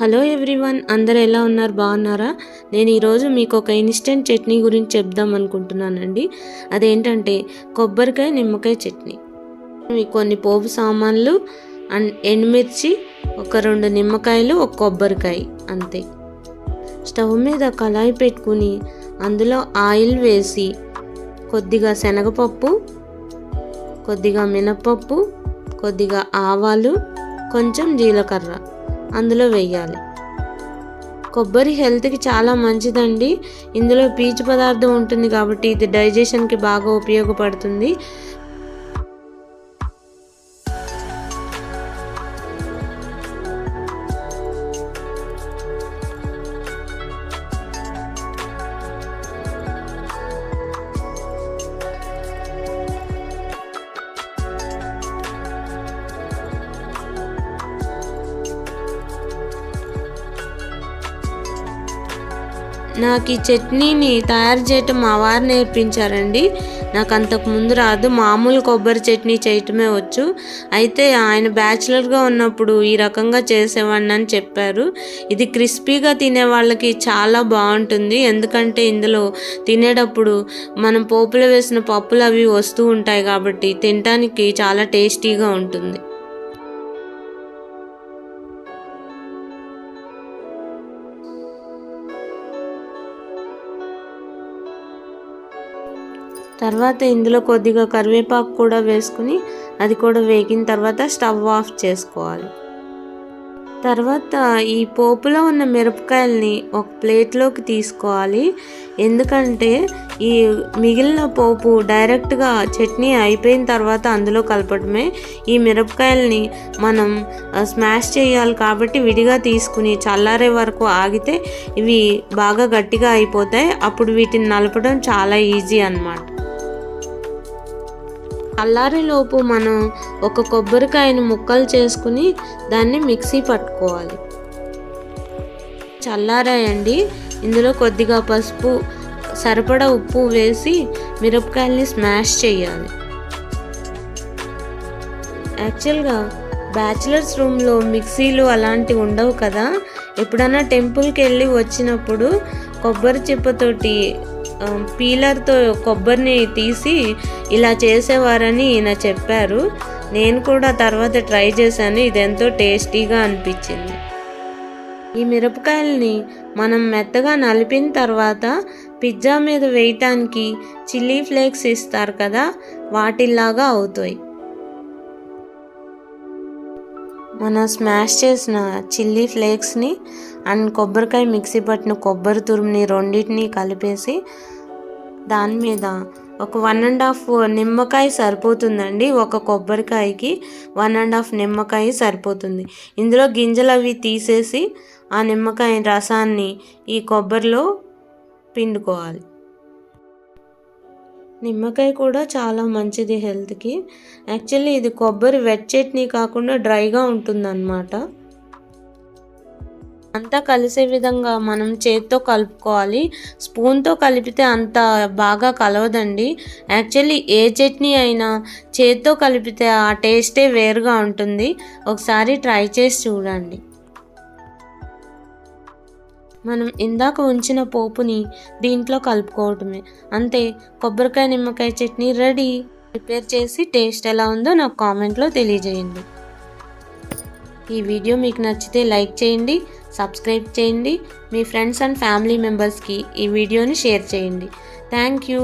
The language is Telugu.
హలో ఎవ్రీవన్, అందరూ ఎలా ఉన్నారు? బాగున్నారా? నేను ఈరోజు మీకు ఒక ఇన్స్టెంట్ చట్నీ గురించి చెప్దాం అనుకుంటున్నానండి. అదేంటంటే కొబ్బరికాయ నిమ్మకాయ చట్నీ. మీకు కొన్ని పోపు సామాన్లు అండ్ ఎండుమిర్చి, ఒక 2 నిమ్మకాయలు, ఒక కొబ్బరికాయ, అంతే. స్టవ్ మీద కళాయి పెట్టుకుని అందులో ఆయిల్ వేసి కొద్దిగా శనగపప్పు, కొద్దిగా మినపప్పు, కొద్దిగా ఆవాలు, కొంచెం జీలకర్ర అందులో వేయాలి. కొబ్బరి హెల్త్కి చాలా మంచిదండి. ఇందులో పీచు పదార్థం ఉంటుంది కాబట్టి ఇది డైజెషన్కి బాగా ఉపయోగపడుతుంది. నాకు ఈ చట్నీని తయారు చేయటం మా వారు నేర్పించారండి. నాకు అంతకుముందు రాదు, మామూలు కొబ్బరి చట్నీ చేయటమే వచ్చు. అయితే ఆయన బ్యాచిలర్గా ఉన్నప్పుడు ఈ రకంగా చేసేవాడిని అని చెప్పారు. ఇది క్రిస్పీగా తినే వాళ్ళకి చాలా బాగుంటుంది. ఎందుకంటే ఇందులో తినేటప్పుడు మనం పోపులో వేసిన పప్పులు అవి వస్తూ ఉంటాయి కాబట్టి తినడానికి చాలా టేస్టీగా ఉంటుంది. తర్వాత ఇందులో కొద్దిగా కరివేపాకు కూడా వేసుకుని అది కూడా వేగిన తర్వాత స్టవ్ ఆఫ్ చేసుకోవాలి. తర్వాత ఈ పోపులో ఉన్న మిరపకాయల్ని ఒక ప్లేట్లోకి తీసుకోవాలి. ఎందుకంటే ఈ మిగిలిన పోపు డైరెక్ట్గా చట్నీ అయిపోయిన తర్వాత అందులో కలపడమే. ఈ మిరపకాయల్ని మనం స్మాష్ చేయాలి కాబట్టి విడిగా తీసుకుని చల్లారే వరకు ఆగితే ఇవి బాగా గట్టిగా అయిపోతాయి. అప్పుడు వీటిని నలపడం చాలా ఈజీ అన్నమాట. చల్లారేలోపు మనం ఒక కొబ్బరికాయను ముక్కలు చేసుకుని దాన్ని మిక్సీ పట్టుకోవాలి. చల్లారాయండి. ఇందులో కొద్దిగా పసుపు, సరిపడా ఉప్పు వేసి మిరపకాయల్ని స్మాష్ చేయాలి. యాక్చువల్గా బ్యాచిలర్స్ రూమ్లో మిక్సీలు అలాంటివి ఉండవు కదా. ఎప్పుడన్నా టెంపుల్కి వెళ్ళి వచ్చినప్పుడు కొబ్బరి చిప్పతోటి పీలర్తో కొబ్బరిని తీసి ఇలా చేసేవారని ఈయన చెప్పారు. నేను కూడా తర్వాత ట్రై చేశాను. ఇది ఎంతో టేస్టీగా అనిపించింది. ఈ మిరపకాయల్ని మనం మెత్తగా నలిపిన తర్వాత పిజ్జా మీద వేయటానికి చిల్లీ ఫ్లేక్స్ ఇస్తారు కదా, వాటిలాగా అవుతాయి. మనం స్మాష్ చేసిన చిల్లీ ఫ్లేక్స్ని అండ్ కొబ్బరికాయ మిక్సీ పట్టిన కొబ్బరి తురుముని రెండింటిని కలిపేసి దాని మీద ఒక 1.5 నిమ్మకాయ సరిపోతుందండి. ఒక కొబ్బరికాయకి 1.5 నిమ్మకాయ సరిపోతుంది. ఇందులో గింజలు అవి తీసేసి ఆ నిమ్మకాయ రసాన్ని ఈ కొబ్బరిలో పిండుకోవాలి. నిమ్మకాయ కూడా చాలా మంచిది హెల్త్కి. యాక్చువల్లీ ఇది కొబ్బరి వెట్ చట్నీ కాకుండా డ్రైగా ఉంటుందన్నమాట. అంతా కలిసే విధంగా మనం చేత్తో కలుపుకోవాలి. స్పూన్తో కలిపితే అంత బాగా కలవదండి. యాక్చువల్లీ ఏ చట్నీ అయినా చేత్తో కలిపితే ఆ టేస్టే వేరుగా ఉంటుంది. ఒకసారి ట్రై చేసి చూడండి. మనం ఇందాక ఉంచిన పోపుని దీంట్లో కలుపుకోవటమే, అంతే. కొబ్బరికాయ నిమ్మకాయ చట్నీ రెడీ. ప్రిపేర్ చేసి టేస్ట్ ఎలా ఉందో నాకు కామెంట్లో తెలియజేయండి. ఈ వీడియో మీకు నచ్చితే లైక్ చేయండి, సబ్స్క్రైబ్ చేయండి. మీ ఫ్రెండ్స్ అండ్ ఫ్యామిలీ మెంబర్స్కి ఈ వీడియోని షేర్ చేయండి. Thank you.